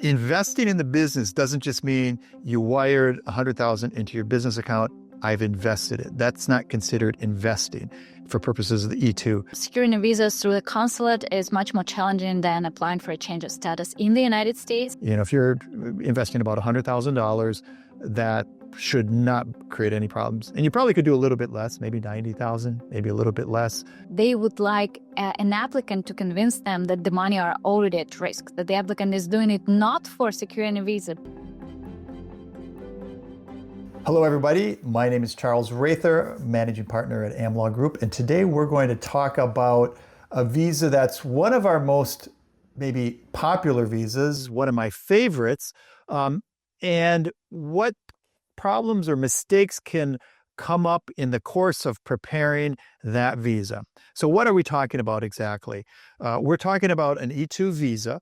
Investing in the business doesn't just mean you wired $100,000 into your business account. I've invested it. That's not considered investing for purposes of the E-2. Securing visas through the consulate is much more challenging than applying for a change of status in the United States. If you're investing about $100,000, that should not create any problems. And you probably could do a little bit less, maybe 90,000, maybe a little bit less. They would like an applicant to convince them that the money are already at risk, that the applicant is doing it not for securing a visa. Hello, everybody. My name is Charles Raether, managing partner at AmLaw Group. And today we're going to talk about a visa that's one of our most maybe popular visas, one of my favorites, and what problems or mistakes can come up in the course of preparing that visa. So what are we talking about exactly? We're talking about an E-2 visa,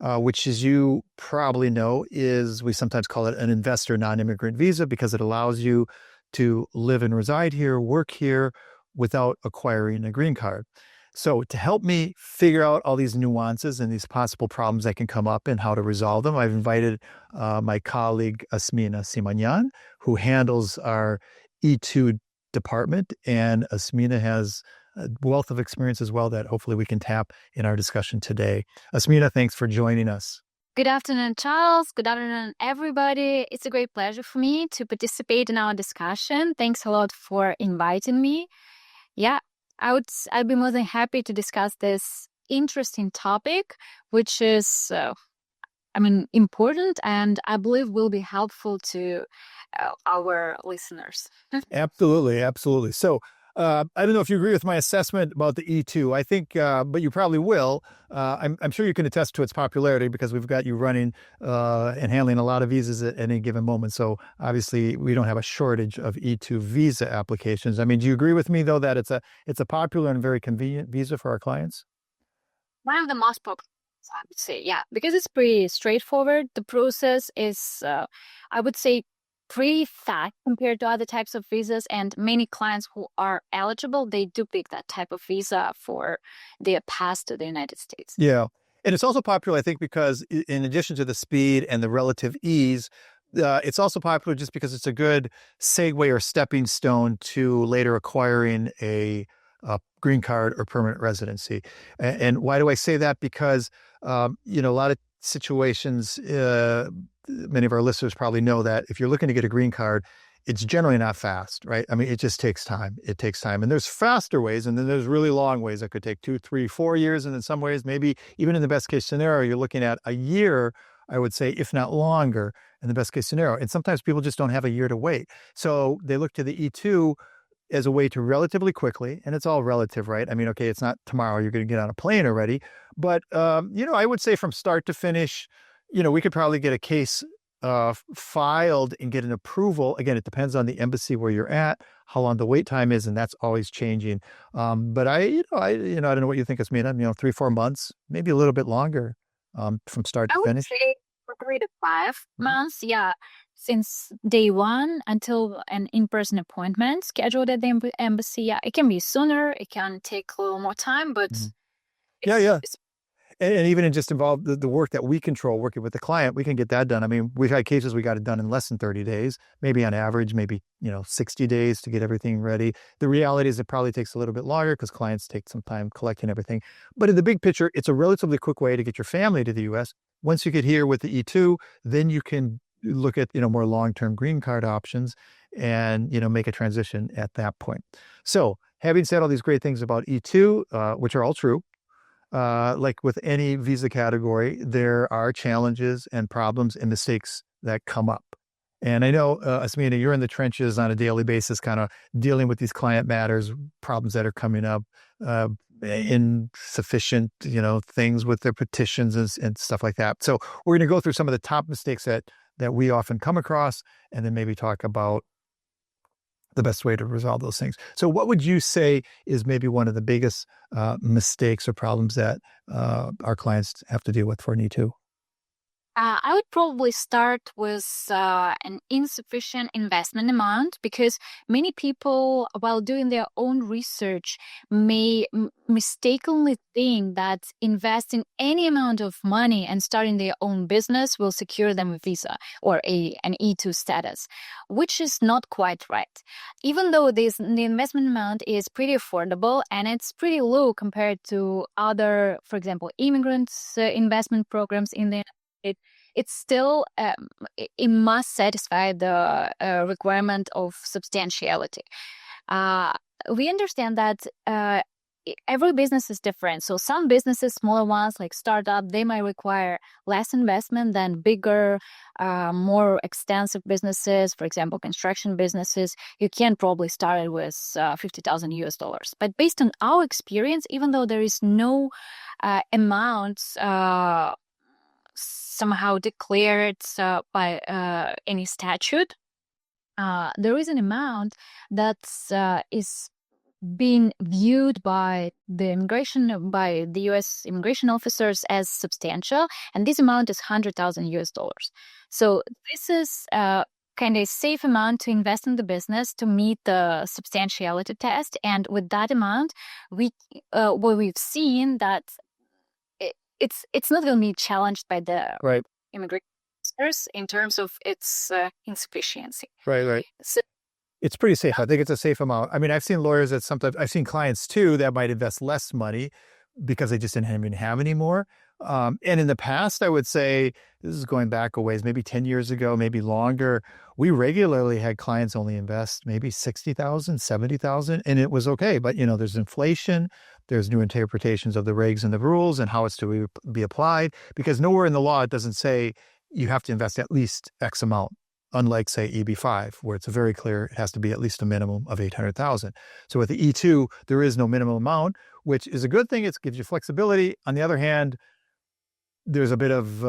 which, as you probably know, we sometimes call it an investor non-immigrant visa because it allows you to live and reside here, work here without acquiring a green card. So to help me figure out all these nuances and these possible problems that can come up and how to resolve them, I've invited my colleague Asmina Simonyan, who handles our E-2 department. And Asmina has a wealth of experience as well that hopefully we can tap in our discussion today. Asmina, thanks for joining us. Good afternoon, Charles. Good afternoon, everybody. It's a great pleasure for me to participate in our discussion. Thanks a lot for inviting me. Yeah. I'd be more than happy to discuss this interesting topic, which is, important, and I believe will be helpful to our listeners. Absolutely, absolutely. So, I don't know if you agree with my assessment about the E-2. I think, but you probably will. I'm sure you can attest to its popularity because we've got you running and handling a lot of visas at any given moment. So obviously, we don't have a shortage of E-2 visa applications. I mean, do you agree with me though that it's a popular and very convenient visa for our clients? One of the most popular, I would say, yeah, because it's pretty straightforward. The process is, I would say, pretty fast compared to other types of visas, and many clients who are eligible, they do pick that type of visa for their pass to the United States. Yeah. And it's also popular, I think, because in addition to the speed and the relative ease, it's also popular just because it's a good segue or stepping stone to later acquiring a green card or permanent residency. And why do I say that? Because, a lot of situations, many of our listeners probably know that if you're looking to get a green card, it's generally not fast, right? I mean, it just takes time. It takes time. And there's faster ways, and then there's really long ways that could take 2, 3, 4 years. And in some ways, maybe even in the best case scenario, you're looking at a year, I would say, if not longer, in the best case scenario. And sometimes people just don't have a year to wait. So they look to the E-2 as a way to relatively quickly, and it's all relative, right? I mean, okay, it's not tomorrow you're going to get on a plane already, but, I would say from start to finish, we could probably get a case filed and get an approval. Again, it depends on the embassy where you're at, how long the wait time is, and that's always changing. But I don't know what you think, Asmina, 3-4 months, maybe a little bit longer from start to finish. I would say 3 to 5 months, yeah, since day one until an in-person appointment scheduled at the embassy. Yeah, it can be sooner, it can take a little more time, but And even in just involve the work that we control, working with the client, we can get that done. I mean, we've had cases we got it done in less than 30 days, maybe on average, 60 days to get everything ready. The reality is it probably takes a little bit longer because clients take some time collecting everything. But in the big picture, it's a relatively quick way to get your family to the U.S. Once you get here with the E-2, then you can look at, more long-term green card options and, make a transition at that point. So having said all these great things about E-2, which are all true, like with any visa category, there are challenges and problems and mistakes that come up. And I know, Asmina, you're in the trenches on a daily basis, kind of dealing with these client matters, problems that are coming up, insufficient, things with their petitions and stuff like that. So we're going to go through some of the top mistakes that we often come across, and then maybe talk about the best way to resolve those things. So what would you say is maybe one of the biggest mistakes or problems that our clients have to deal with for an E-2? I would probably start with an insufficient investment amount, because many people, while doing their own research, may mistakenly think that investing any amount of money and starting their own business will secure them a visa or an E-2 status, which is not quite right. Even though the investment amount is pretty affordable and it's pretty low compared to other, for example, immigrants investment programs in the it's still it must satisfy the requirement of substantiality. We understand that every business is different. So some businesses, smaller ones like startup, they might require less investment than bigger, more extensive businesses. For example, construction businesses, you can probably start it with $50,000. But based on our experience, even though there is no amount somehow declared by any statute, there is an amount that is being viewed by the U.S. immigration officers as substantial, and this amount is $100,000. So this is kind of a safe amount to invest in the business to meet the substantiality test, and with that amount, what we've seen that it's not going to be challenged by the Right. immigration officers in terms of its insufficiency. Right. So it's pretty safe. I think it's a safe amount. I mean, I've seen lawyers that sometimes, I've seen clients too that might invest less money because they just didn't even have any more. And in the past, I would say, this is going back a ways, maybe 10 years ago, maybe longer, we regularly had clients only invest maybe $60,000, $70,000, and it was okay. But, there's inflation, there's new interpretations of the regs and the rules and how it's to be applied, because nowhere in the law it doesn't say you have to invest at least X amount, unlike, say, EB-5, where it's very clear it has to be at least a minimum of $800,000. So with the E-2, there is no minimum amount, which is a good thing. It gives you flexibility. On the other hand, there's a bit of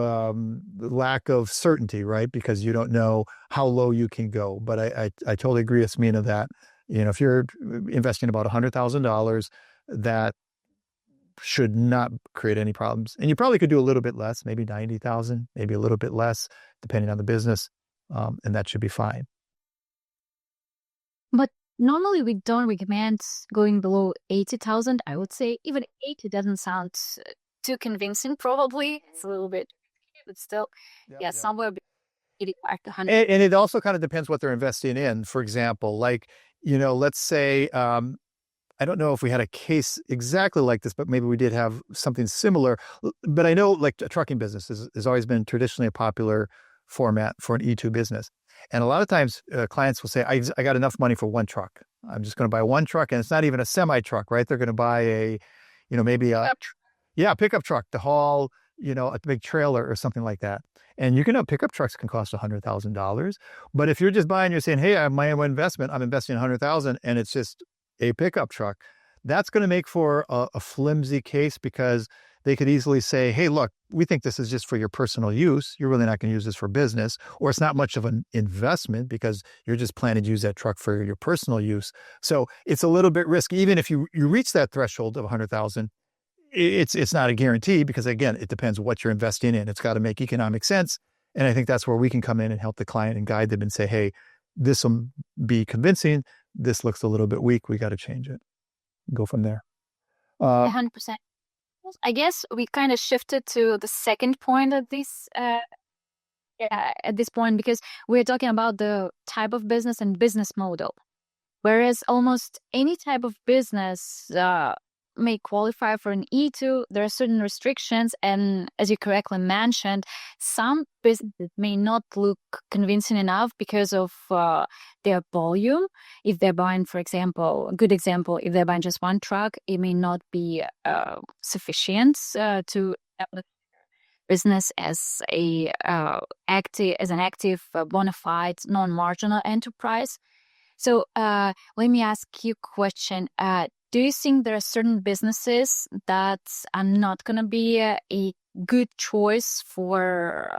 lack of certainty, right? Because you don't know how low you can go. But I totally agree with Asmina that, if you're investing about $100,000, that should not create any problems. And you probably could do a little bit less, maybe 90,000, maybe a little bit less, depending on the business. And that should be fine. But normally we don't recommend going below 80,000. I would say even 80 doesn't sound too convincing. Probably it's a little bit, but still, somewhere between 85 to 100. And it also kind of depends what they're investing in. For example, like, let's say, I don't know if we had a case exactly like this, but maybe we did have something similar. But I know, like, a trucking business has always been traditionally a popular format for an E-2 business. And a lot of times clients will say, I got enough money for one truck. I'm just going to buy one truck. And it's not even a semi truck, right? They're going to buy maybe a pickup truck to haul, a big trailer or something like that. And pickup trucks can cost $100,000. But if you're just buying, you're saying, hey, I have my own investment, I'm investing $100,000, and it's just a pickup truck, that's going to make for a flimsy case, because they could easily say, hey, look, we think this is just for your personal use. You're really not going to use this for business, or it's not much of an investment because you're just planning to use that truck for your personal use. So it's a little bit risky. Even if you reach that threshold of 100,000, it's not a guarantee, because again, it depends what you're investing in. It's got to make economic sense. And I think that's where we can come in and help the client and guide them and say, hey, this will be convincing. This looks a little bit weak. We got to change it. Go from there. 100%. I guess we kind of shifted to the second point at this point, because we're talking about the type of business and business model. Whereas almost any type of business may qualify for an E-2, there are certain restrictions. And as you correctly mentioned, some businesses may not look convincing enough because of their volume. If they're buying, for example, a good example, if they're buying just one truck, it may not be sufficient to establish business as an active, bona fide, non-marginal enterprise. So let me ask you a question. Do you think there are certain businesses that are not going to be a good choice for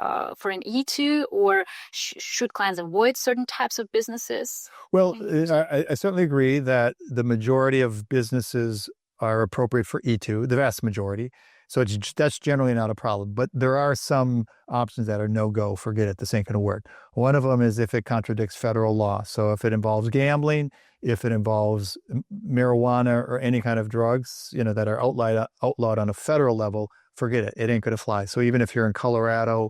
an E-2, or should clients avoid certain types of businesses? Well, I certainly agree that the majority of businesses are appropriate for E-2, the vast majority. So that's generally not a problem. But there are some options that are no-go, forget it, this ain't going to work. One of them is if it contradicts federal law. So if it involves gambling, if it involves marijuana or any kind of drugs, that are outlawed on a federal level, forget it. It ain't going to fly. So even if you're in Colorado,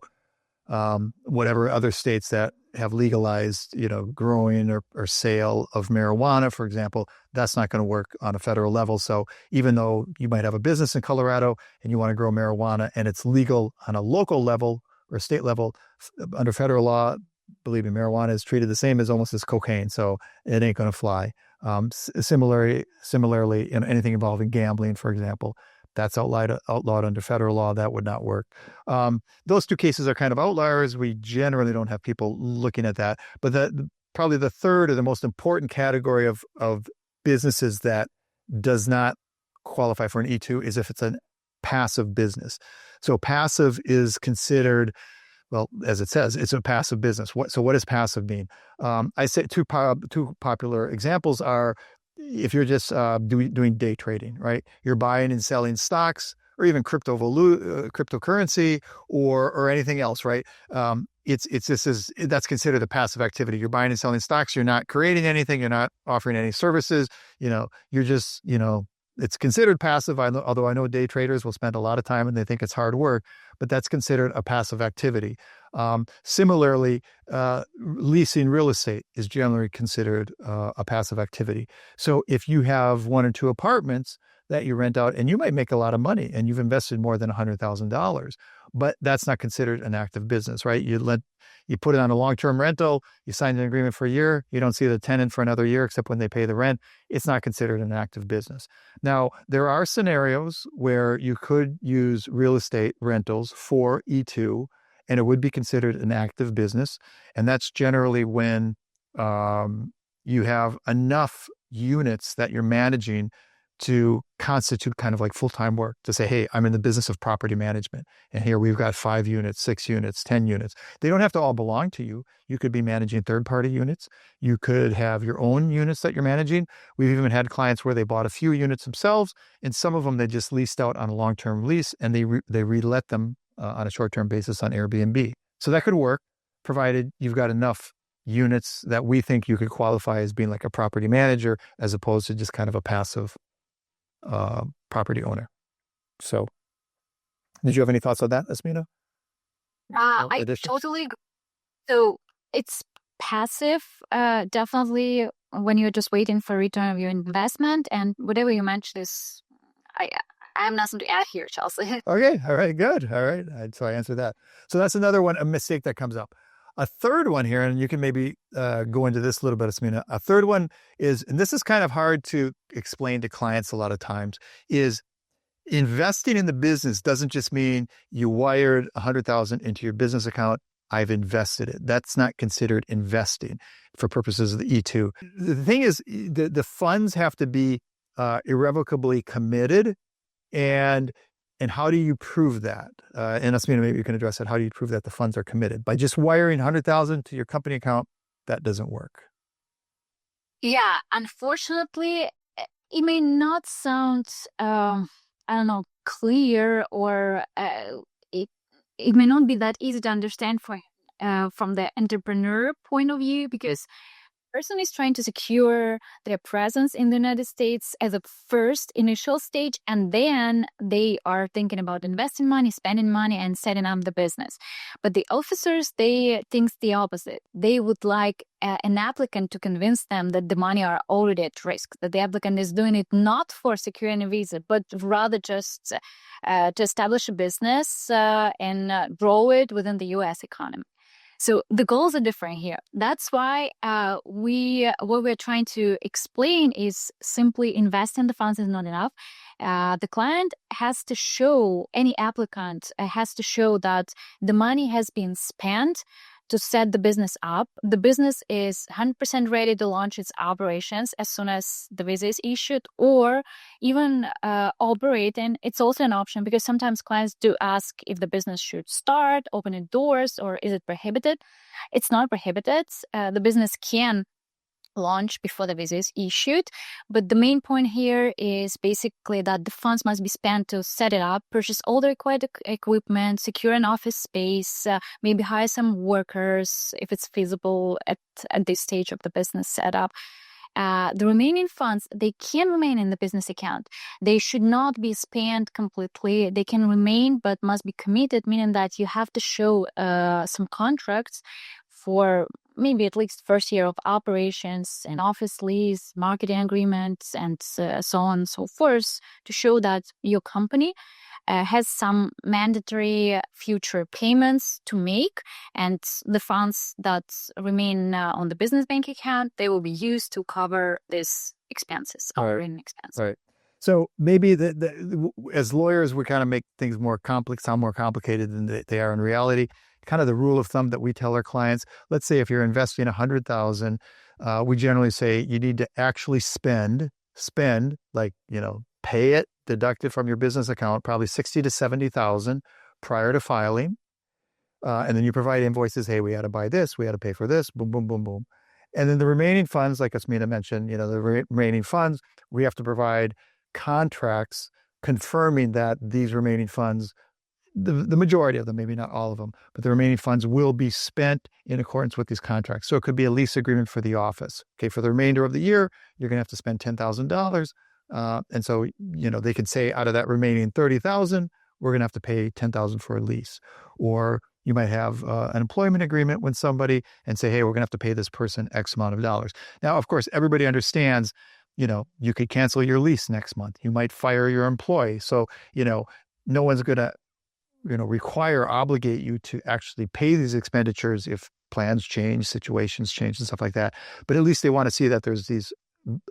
whatever other states that have legalized, growing or sale of marijuana, for example, that's not going to work on a federal level. So even though you might have a business in Colorado and you want to grow marijuana and it's legal on a local level or state level, under federal law, believe me, marijuana is treated the same as almost as cocaine. So it ain't going to fly. Similarly, in anything involving gambling, for example, that's outlawed under federal law. That would not work. Those two cases are kind of outliers. We generally don't have people looking at that. But probably the third or the most important category of businesses that does not qualify for an E-2 is if it's a passive business. So passive is considered, well, as it says, it's a passive business. So what does passive mean? I say two popular examples are if you're just doing day trading, right? You're buying and selling stocks or even cryptocurrency or anything else, right? That's considered a passive activity. You're buying and selling stocks. You're not creating anything. You're not offering any services. You're just, it's considered passive. Although I know day traders will spend a lot of time and they think it's hard work, but that's considered a passive activity. Similarly, leasing real estate is generally considered a passive activity. So if you have one or two apartments that you rent out, and you might make a lot of money and you've invested more than $100,000, but that's not considered an active business, right? You put it on a long-term rental, you sign an agreement for a year, you don't see the tenant for another year except when they pay the rent. It's not considered an active business. Now, there are scenarios where you could use real estate rentals for E-2, and it would be considered an active business. And that's generally when you have enough units that you're managing to constitute kind of like full-time work, to say, hey, I'm in the business of property management. And here we've got 5 units, 6 units, 10 units. They don't have to all belong to you. You could be managing third-party units. You could have your own units that you're managing. We've even had clients where they bought a few units themselves, and some of them they just leased out on a long-term lease, and they relet them on a short-term basis on Airbnb. So that could work, provided you've got enough units that we think you could qualify as being like a property manager as opposed to just kind of a passive property owner. So did you have any thoughts on that, Asmina? I totally agree. So it's passive, definitely when you're just waiting for return of your investment, and whatever you mentioned is, I have nothing to add here, Charles. Okay, all right, good. All right, so I answered that. So that's another one, a mistake that comes up. A third one here, and you can maybe go into this a little bit, Asmina. A third one is, and this is kind of hard to explain to clients a lot of times, is investing in the business doesn't just mean you wired $100,000 into your business account. I've invested it. That's not considered investing for purposes of the E-2. The thing is, the funds have to be irrevocably committed, and how do you prove that? And Asmina, maybe you can address that. How do you prove that the funds are committed? By just wiring $100,000 to your company account, that doesn't work. Yeah, unfortunately, it may not sound, clear, or it may not be that easy to understand from the entrepreneur point of view, because person is trying to secure their presence in the United States as a first initial stage, and then they are thinking about investing money, spending money, and setting up the business. But the officers, they think the opposite. They would like an applicant to convince them that the money are already at risk, that the applicant is doing it not for securing a visa, but rather just to establish a business and grow it within the U.S. economy. So the goals are different here. That's why what we're trying to explain is simply investing the funds is not enough. The client has to show, any applicant has to show that the money has been spent to set the business up. The business is 100% ready to launch its operations as soon as the visa is issued, or even operating. It's also an option, because sometimes clients do ask if the business should start opening doors, or is it prohibited. It's not prohibited. The business can launch before the visa is issued. But the main point here is basically that the funds must be spent to set it up, purchase all the required equipment, secure an office space, maybe hire some workers if it's feasible at this stage of the business setup. The remaining funds, they can remain in the business account. They should not be spent completely. They can remain, but must be committed, meaning that you have to show some contracts for maybe at least first year of operations, and office lease, marketing agreements, and so on and so forth, to show that your company has some mandatory future payments to make, and the funds that remain on the business bank account, they will be used to cover these expenses, operating expenses. Right. So maybe as lawyers, we kind of make things sound more complicated than they are in reality. Kind of the rule of thumb that we tell our clients, let's say if you're investing $100,000, we generally say you need to actually spend like, pay it, deduct it from your business account, probably $60,000 to $70,000 prior to filing. And then you provide invoices. Hey, we had to buy this, we had to pay for this, boom, boom, boom, boom. And then the remaining funds, like Asmina mentioned, the remaining funds, we have to provide contracts confirming that these remaining funds, the majority of them, maybe not all of them, but the remaining funds will be spent in accordance with these contracts. So it could be a lease agreement for the office. Okay, for the remainder of the year, you're going to have to spend $10,000. And so, they could say out of that remaining $30,000, we're going to have to pay $10,000 for a lease. Or you might have an employment agreement with somebody and say, hey, we're going to have to pay this person X amount of dollars. Now, of course, everybody understands, you could cancel your lease next month. You might fire your employee. So, no one's going to, obligate you to actually pay these expenditures if plans change, situations change, and stuff like that. But at least they want to see that there's these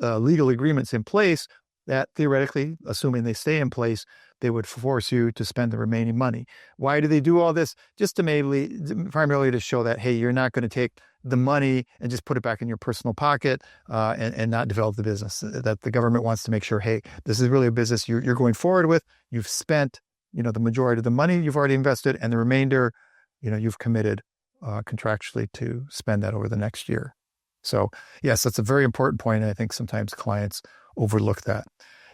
legal agreements in place that theoretically, assuming they stay in place, they would force you to spend the remaining money. Why do they do all this? Just to primarily to show that, hey, you're not going to take the money and just put it back in your personal pocket and not develop the business. That the government wants to make sure, hey, this is really a business you're going forward with. You've spent, the majority of the money you've already invested, and the remainder, you've committed contractually to spend that over the next year. So yes, that's a very important point. And I think sometimes clients overlook that.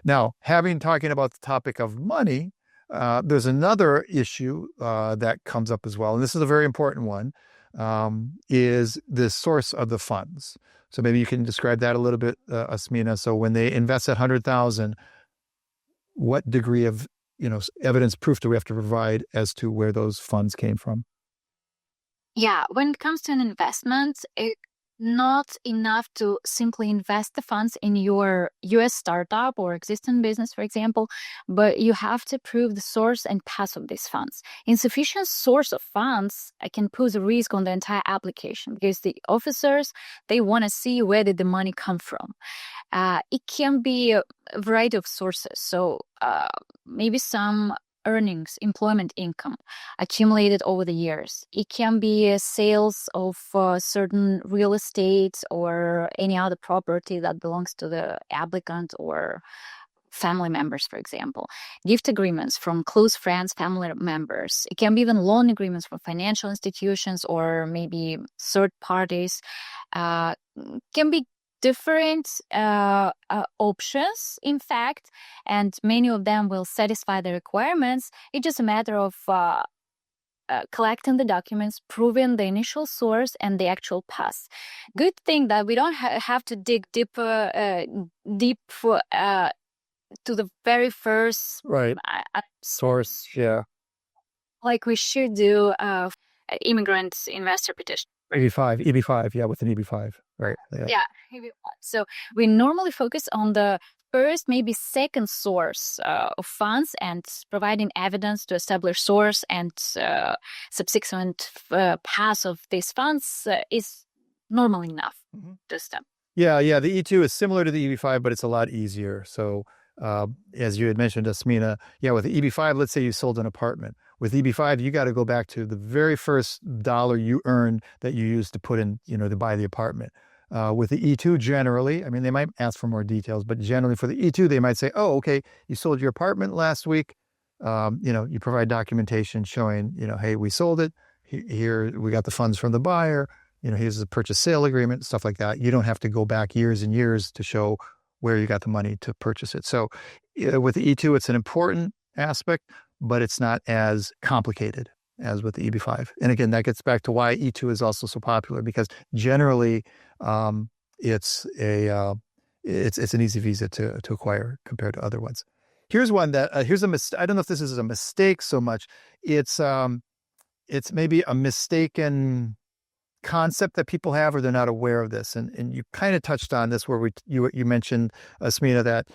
Now, talking about the topic of money, there's another issue that comes up as well. And this is a very important one, is the source of the funds. So maybe you can describe that a little bit, Asmina. So when they invest at $100,000, what degree of, evidence proof do we have to provide as to where those funds came from? Yeah, when it comes to an investment, it's not enough to simply invest the funds in your US startup or existing business, for example, but you have to prove the source and path of these funds. Insufficient source of funds can pose a risk on the entire application, because the officers, they want to see where did the money come from. It can be a variety of sources. So maybe some earnings, employment income accumulated over the years. It can be sales of certain real estate or any other property that belongs to the applicant or family members, for example. Gift agreements from close friends, family members. It can be even loan agreements from financial institutions or maybe third parties. Can be different options, in fact, and many of them will satisfy the requirements. It's just a matter of collecting the documents, proving the initial source and the actual path. Good thing that we don't have to dig deep to the very first source. Yeah, like we should do immigrant investor petition. EB5, yeah, with an EB5, right? Yeah, EB5. So we normally focus on the first, maybe second source of funds, and providing evidence to establish source and subsequent path of these funds is normal enough to step. Yeah, the E2 is similar to the EB5, but it's a lot easier. So as you had mentioned, Asmina, with the EB5, let's say you sold an apartment. With EB5, you got to go back to the very first dollar you earned that you used to put in, to buy the apartment. With the E2, generally, they might ask for more details, but generally for the E2, they might say, oh, okay, you sold your apartment last week. You provide documentation showing, hey, we sold it. Here, we got the funds from the buyer. he has a purchase sale agreement, stuff like that. You don't have to go back years and years to show where you got the money to purchase it. So with the E2, it's an important aspect, but it's not as complicated as with the EB5. And again, that gets back to why E2 is also so popular, because generally it's an easy visa to acquire compared to other ones. Here's one that I don't know if this is a mistake so much. It's maybe a mistaken concept that people have, or they're not aware of this. And you kind of touched on this where you mentioned, Asmina, that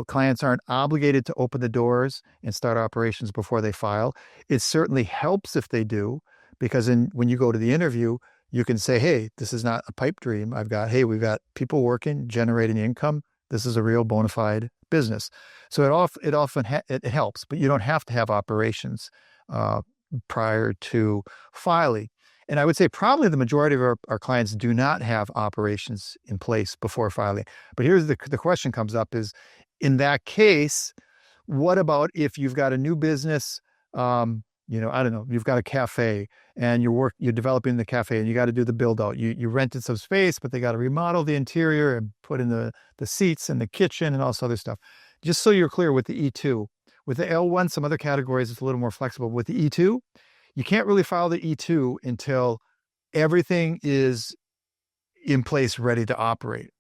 clients aren't obligated to open the doors and start operations before they file. It certainly helps if they do, because when you go to the interview, you can say, hey, this is not a pipe dream. We've got people working, generating income. This is a real bona fide business. So it often helps, but you don't have to have operations prior to filing. And I would say probably the majority of our clients do not have operations in place before filing. But here's the question comes up is, in that case, what about if you've got a new business, I don't know, you've got a cafe and you're developing the cafe and you got to do the build out. You rented some space, but they got to remodel the interior and put in the seats and the kitchen and all this other stuff. Just so you're clear with the E2. With the L1, some other categories, it's a little more flexible. With the E2, you can't really file the E2 until everything is in place, ready to operate.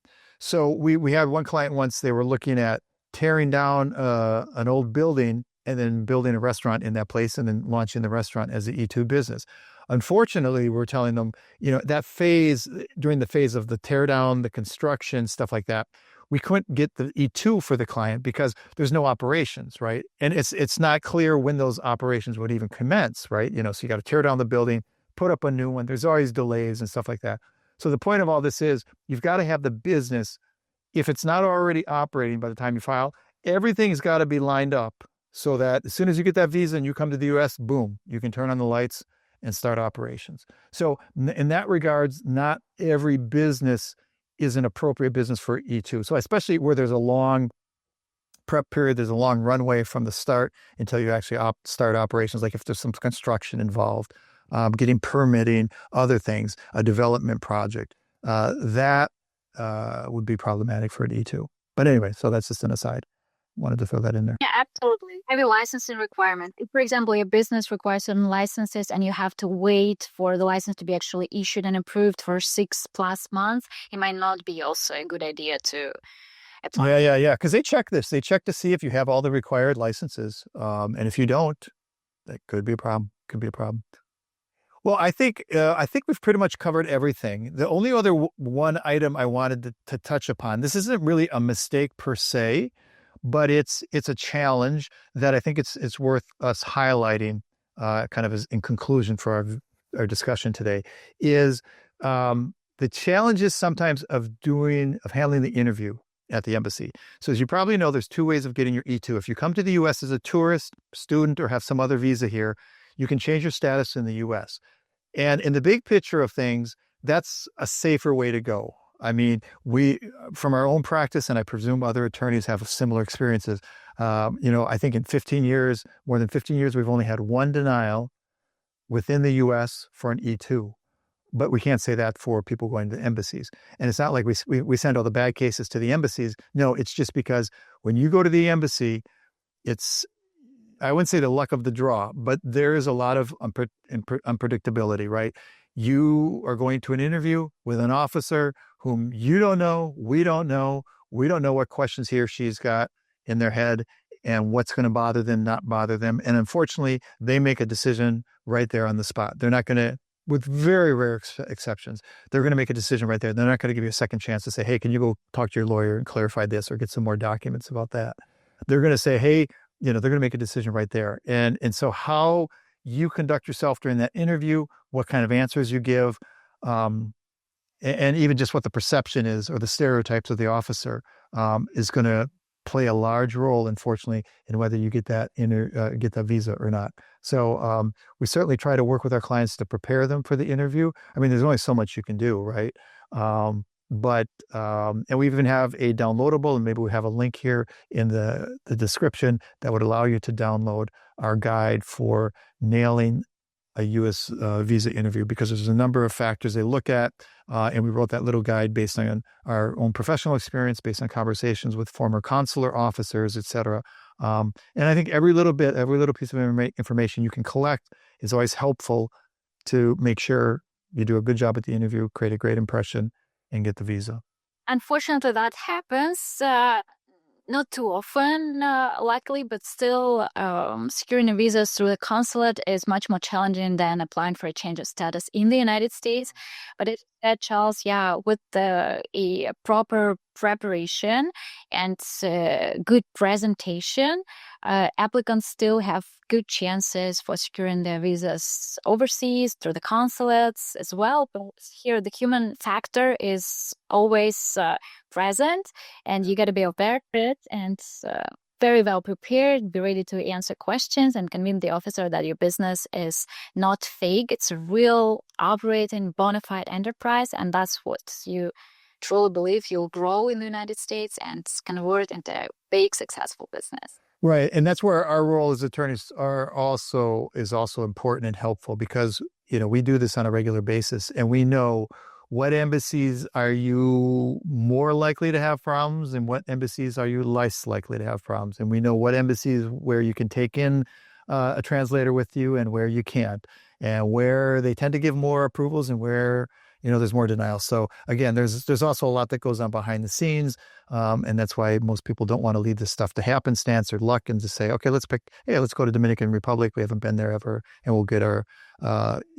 So we had one client once, they were looking at tearing down an old building and then building a restaurant in that place and then launching the restaurant as the E2 business. Unfortunately, we're telling them, that phase, during the phase of the tear down, the construction, stuff like that, we couldn't get the E2 for the client because there's no operations, right? And it's not clear when those operations would even commence, right? So you got to tear down the building, put up a new one. There's always delays and stuff like that. So the point of all this is you've got to have the business. If it's not already operating by the time you file, everything's got to be lined up so that as soon as you get that visa and you come to the U.S., boom, you can turn on the lights and start operations. So in that regards, not every business is an appropriate business for E2. So especially where there's a long prep period, there's a long runway from the start until you actually start operations, like if there's some construction involved, getting permitting, other things, a development project, that would be problematic for an E2. But anyway, so that's just an aside. Wanted to throw that in there. Yeah, absolutely. Heavy licensing requirement. If, for example, your business requires certain licenses and you have to wait for the license to be actually issued and approved for 6+ months, it might not be also a good idea to apply. Oh, yeah. Because they check this. They check to see if you have all the required licenses. And if you don't, that could be a problem. Well, I think we've pretty much covered everything. The only other one item I wanted to touch upon, this isn't really a mistake per se, but it's a challenge that I think it's worth us highlighting, kind of as in conclusion for our discussion today, is the challenges sometimes of handling the interview at the embassy. So as you probably know, there's two ways of getting your E2. If you come to the U.S. as a tourist, student, or have some other visa here, you can change your status in the U.S. And in the big picture of things, that's a safer way to go. I mean, from our own practice, and I presume other attorneys have similar experiences, I think in more than 15 years, we've only had one denial within the U.S. for an E2. But we can't say that for people going to embassies. And it's not like we send all the bad cases to the embassies. No, it's just because when you go to the embassy, I wouldn't say the luck of the draw, but there is a lot of unpredictability, right? You are going to an interview with an officer whom you don't know, we don't know. We don't know what questions he or she's got in their head and what's going to bother them, not bother them. And unfortunately, they make a decision right there on the spot. They're not going to, with very rare exceptions, they're going to make a decision right there. They're not going to give you a second chance to say, hey, can you go talk to your lawyer and clarify this or get some more documents about that? They're going to say, hey, they're going to make a decision right there. And so how you conduct yourself during that interview, what kind of answers you give, and even just what the perception is or the stereotypes of the officer is going to play a large role, unfortunately, in whether you get that visa or not. So we certainly try to work with our clients to prepare them for the interview. I mean, there's only so much you can do, right? And we even have a downloadable, and maybe we have a link here in the description that would allow you to download our guide for nailing a U.S. Visa interview, because there's a number of factors they look at. And we wrote that little guide based on our own professional experience, based on conversations with former consular officers, et cetera. And I think every little piece of information you can collect is always helpful to make sure you do a good job at the interview, create a great impression, and get the visa. Unfortunately, that happens not too often, luckily, but still securing a visa through the consulate is much more challenging than applying for a change of status in the United States. But it said, Charles, with a proper preparation and good presentation, applicants still have good chances for securing their visas overseas through the consulates as well. But here, the human factor is always present, and you got to be aware of it and very well prepared, be ready to answer questions and convince the officer that your business is not fake. It's a real operating bona fide enterprise, and that's what you truly believe you'll grow in the United States and convert into a big successful business. Right. And that's where our role as attorneys is also important and helpful, because, we do this on a regular basis, and we know what embassies are you more likely to have problems and what embassies are you less likely to have problems. And we know what embassies where you can take in a translator with you and where you can't, and where they tend to give more approvals and where there's more denial. So again, there's also a lot that goes on behind the scenes. And that's why most people don't want to leave this stuff to happenstance or luck and just say, okay, let's go to Dominican Republic. We haven't been there ever, and we'll get our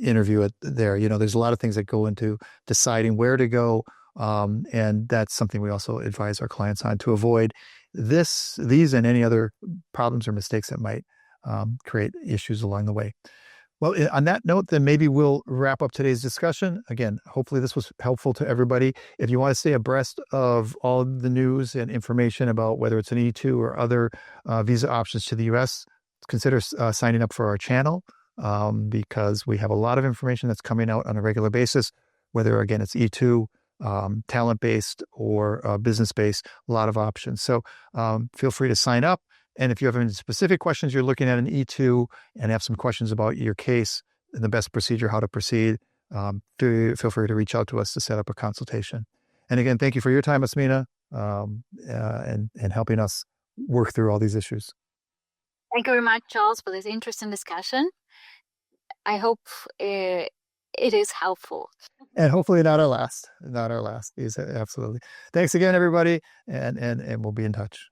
interview there. There's a lot of things that go into deciding where to go. And that's something we also advise our clients on, to avoid these and any other problems or mistakes that might create issues along the way. Well, on that note, then maybe we'll wrap up today's discussion. Again, hopefully this was helpful to everybody. If you want to stay abreast of all the news and information about whether it's an E-2 or other visa options to the U.S., consider signing up for our channel, because we have a lot of information that's coming out on a regular basis, whether, again, it's E-2, talent-based or business-based, a lot of options. So feel free to sign up. And if you have any specific questions, you're looking at an E-2 and have some questions about your case and the best procedure, how to proceed, feel free to reach out to us to set up a consultation. And again, thank you for your time, Asmina, and helping us work through all these issues. Thank you very much, Charles, for this interesting discussion. I hope it is helpful. And hopefully not our last. Absolutely. Thanks again, everybody, and we'll be in touch.